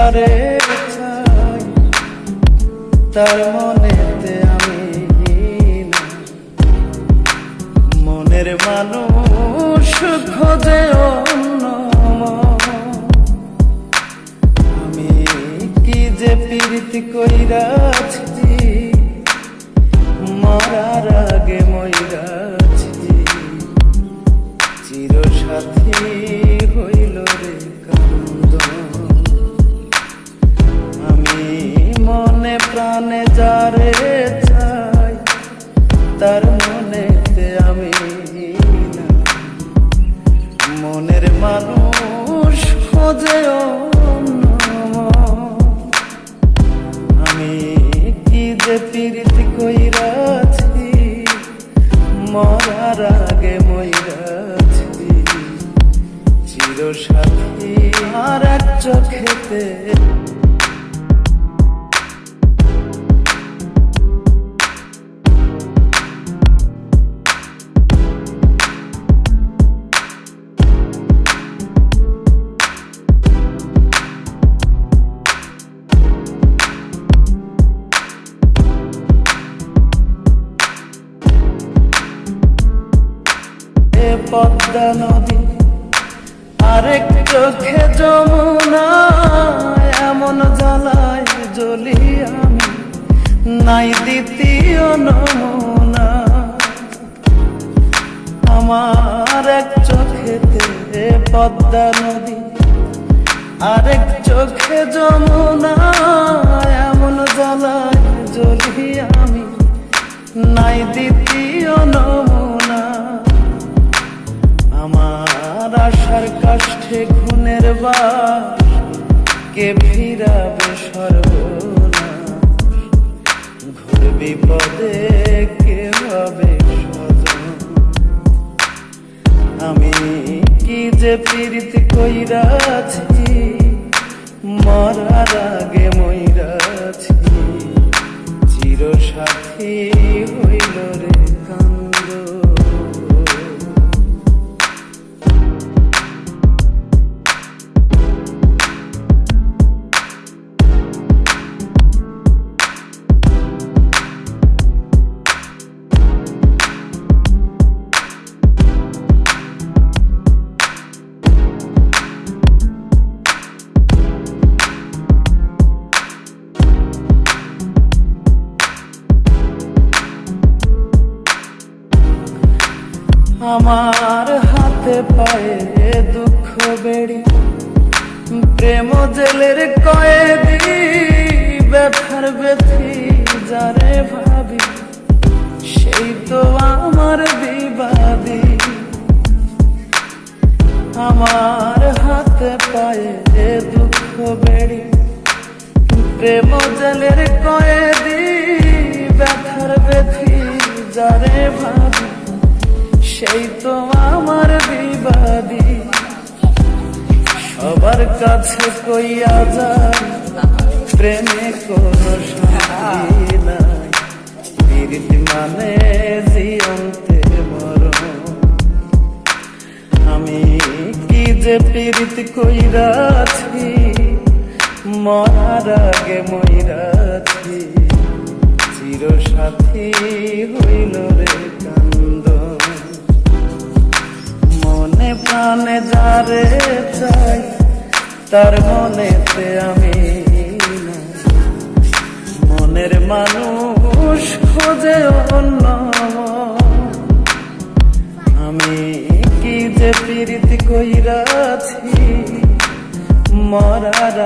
যারে চাই তার মনেতে আমি না, মনের মানুষ খোঁজে অন্য আমি কি যে প্রীতি কইরাছি মরার আগে মইরাছি চিরসাথী হইল রে আমি মনে প্রাণে যারে চাই তার মনেতে আমি না, মনের মানুষ খোঁজে আমি কি যে প্রীতি কইরাছি মরার আগে মইরাছি চিরসাথী আর এক চোখেতে পদ্মা নদী আরেক চোখে যমুনা এমন জ্বালায় জ্বলি আমি নাই দ্বিতীয় নমুনা আমার এক চোখেতে পদ্মা নদী আরেক চোখে যমুনা এমন জ্বালায় জ্বলি আমি নাই দ্বিতীয় নমুনা আমার আশার কাষ্ঠে খুনের বাস কে ফিরাবে সর্বনাশ ঘোর বিপদে কে হবে স্বজন আমি কি যে প্রীতি কইরাছি মরার আগে মইরাছি চিরসাথী হইল রে কান্দ আমার হাতে পায়ে দুঃখ বেড়ি প্রেম জেলের কয়েদি ব্যথার ব্যথি যারে ভাবি সেই তো আমার বিবাদী আমার হাতে পায়ে দুঃখ বেড়ি প্রেম জেলের কয়েদি ব্যথার ব্যথি যারে ভাবি সেই তো আমার বিবাদী সবার কাছে কইয়া যায় প্রেমে কোনো শান্তি নাই প্রীতি মানে জীবন্তে মরণ আমি কি যে প্রীতি কইরাছি মরার আগে মইরাছি চিরসাথী হইল রে কান্দ মনে প্রাণে যারে চাই তার মনেতে আমি না, মনের মানুষ খোঁজে অন্য আমি কি যে প্রীতি কইরাছি মরার